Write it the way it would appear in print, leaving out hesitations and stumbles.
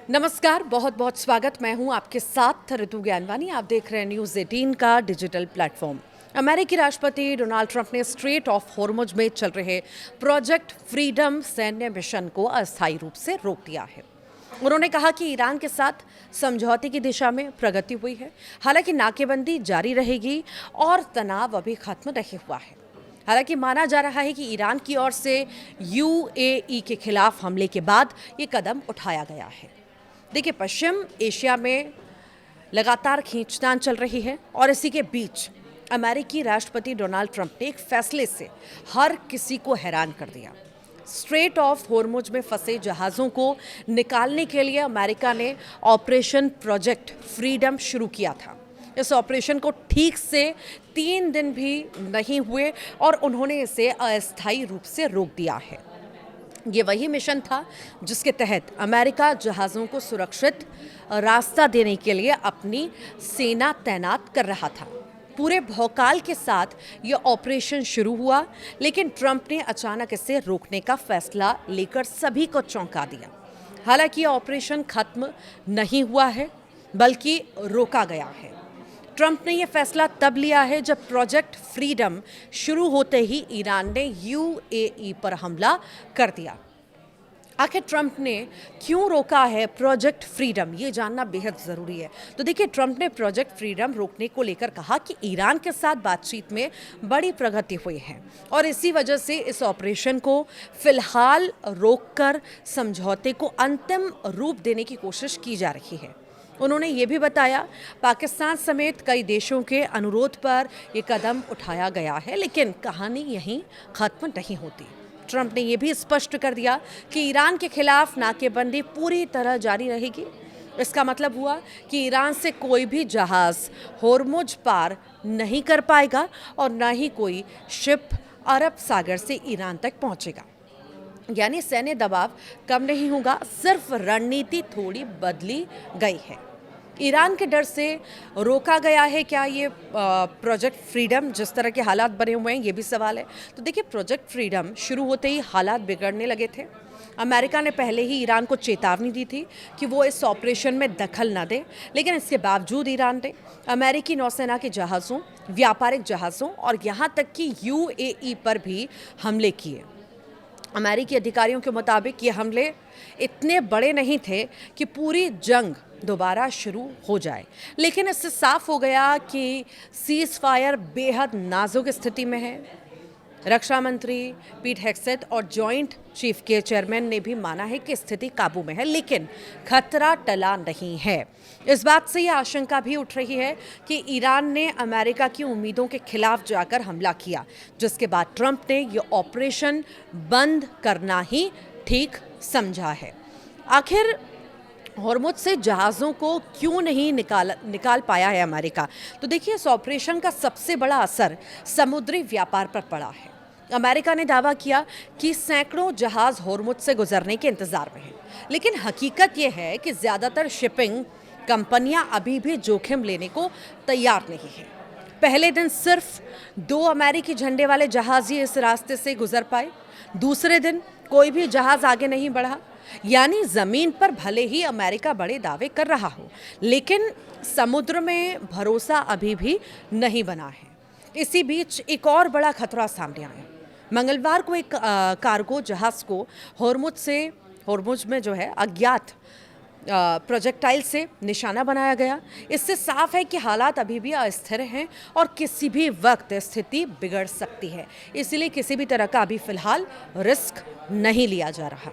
नमस्कार, बहुत बहुत स्वागत। मैं हूं आपके साथ ऋतु ज्ञानवानी। आप देख रहे हैं न्यूज़ 18 का डिजिटल प्लेटफॉर्म। अमेरिकी राष्ट्रपति डोनाल्ड ट्रंप ने स्ट्रेट ऑफ हॉर्मुज में चल रहे प्रोजेक्ट फ्रीडम सैन्य मिशन को अस्थायी रूप से रोक दिया है। उन्होंने कहा कि ईरान के साथ समझौते की दिशा में प्रगति हुई है। हालांकि नाकेबंदी जारी रहेगी और तनाव अभी खत्म नहीं हुआ है। हालांकि माना जा रहा है कि ईरान की ओर से यूएई के खिलाफ हमले के बाद ये कदम उठाया गया है। देखिए, पश्चिम एशिया में लगातार खींचतान चल रही है और इसी के बीच अमेरिकी राष्ट्रपति डोनाल्ड ट्रंप ने एक फैसले से हर किसी को हैरान कर दिया। स्ट्रेट ऑफ हॉर्मुज में फंसे जहाज़ों को निकालने के लिए अमेरिका ने ऑपरेशन प्रोजेक्ट फ्रीडम शुरू किया था। इस ऑपरेशन को ठीक से 3 दिन भी नहीं हुए और उन्होंने इसे अस्थायी रूप से रोक दिया है। ये वही मिशन था जिसके तहत अमेरिका जहाज़ों को सुरक्षित रास्ता देने के लिए अपनी सेना तैनात कर रहा था। पूरे भौकाल के साथ ये ऑपरेशन शुरू हुआ, लेकिन ट्रंप ने अचानक इसे रोकने का फैसला लेकर सभी को चौंका दिया। हालांकि ये ऑपरेशन खत्म नहीं हुआ है, बल्कि रोका गया है। ट्रंप ने यह फैसला तब लिया है जब प्रोजेक्ट फ्रीडम शुरू होते ही ईरान ने यूएई पर हमला कर दिया। आखिर ट्रंप ने क्यों रोका है प्रोजेक्ट फ्रीडम, ये जानना बेहद ज़रूरी है। तो देखिए, ट्रंप ने प्रोजेक्ट फ्रीडम रोकने को लेकर कहा कि ईरान के साथ बातचीत में बड़ी प्रगति हुई है और इसी वजह से इस ऑपरेशन को फिलहाल रोककर समझौते को अंतिम रूप देने की कोशिश की जा रही है। उन्होंने ये भी बताया, पाकिस्तान समेत कई देशों के अनुरोध पर ये कदम उठाया गया है, लेकिन कहानी यहीं खत्म नहीं होती। ट्रंप ने यह भी स्पष्ट कर दिया कि ईरान के खिलाफ नाकेबंदी पूरी तरह जारी रहेगी। इसका मतलब हुआ कि ईरान से कोई भी जहाज़ हॉर्मुज पार नहीं कर पाएगा और न ही कोई शिप अरब सागर से ईरान तक पहुंचेगा। यानी सैन्य दबाव कम नहीं होगा, सिर्फ रणनीति थोड़ी बदली गई है। ईरान के डर से रोका गया है क्या ये प्रोजेक्ट फ्रीडम? जिस तरह के हालात बने हुए हैं, ये भी सवाल है। तो देखिए, प्रोजेक्ट फ्रीडम शुरू होते ही हालात बिगड़ने लगे थे। अमेरिका ने पहले ही ईरान को चेतावनी दी थी कि वो इस ऑपरेशन में दखल न दे, लेकिन इसके बावजूद ईरान ने अमेरिकी नौसेना के जहाज़ों, व्यापारिक जहाज़ों और यहाँ तक कि यूएई पर भी हमले किए। अमेरिकी अधिकारियों के मुताबिक ये हमले इतने बड़े नहीं थे कि पूरी जंग दोबारा शुरू हो जाए, लेकिन इससे साफ हो गया कि सीज फायर बेहद नाजुक स्थिति में है। रक्षा मंत्री पीट हेग्सेथ और जॉइंट चीफ के चेयरमैन ने भी माना है कि स्थिति काबू में है, लेकिन खतरा टला नहीं है। इस बात से यह आशंका भी उठ रही है कि ईरान ने अमेरिका की उम्मीदों के खिलाफ जाकर हमला किया, जिसके बाद ट्रंप ने यह ऑपरेशन बंद करना ही ठीक समझा है। आखिर हॉर्मुज से जहाज़ों को क्यों नहीं निकाल पाया है अमेरिका? तो देखिए, इस ऑपरेशन का सबसे बड़ा असर समुद्री व्यापार पर पड़ा है। अमेरिका ने दावा किया कि सैकड़ों जहाज़ हॉर्मुज से गुजरने के इंतज़ार में हैं, लेकिन हकीकत यह है कि ज़्यादातर शिपिंग कंपनियां अभी भी जोखिम लेने को तैयार नहीं हैं। पहले दिन सिर्फ 2 अमेरिकी झंडे वाले जहाज़ ही इस रास्ते से गुजर पाए। दूसरे दिन कोई भी जहाज़ आगे नहीं बढ़ा। यानी ज़मीन पर भले ही अमेरिका बड़े दावे कर रहा हो, लेकिन समुद्र में भरोसा अभी भी नहीं बना है। इसी बीच एक और बड़ा खतरा सामने आया। मंगलवार को एक कार्गो जहाज़ को हॉर्मुज में जो है अज्ञात प्रोजेक्टाइल से निशाना बनाया गया। इससे साफ है कि हालात अभी भी अस्थिर हैं और किसी भी वक्त स्थिति बिगड़ सकती है। इसलिए किसी भी तरह का अभी फिलहाल रिस्क नहीं लिया जा रहा।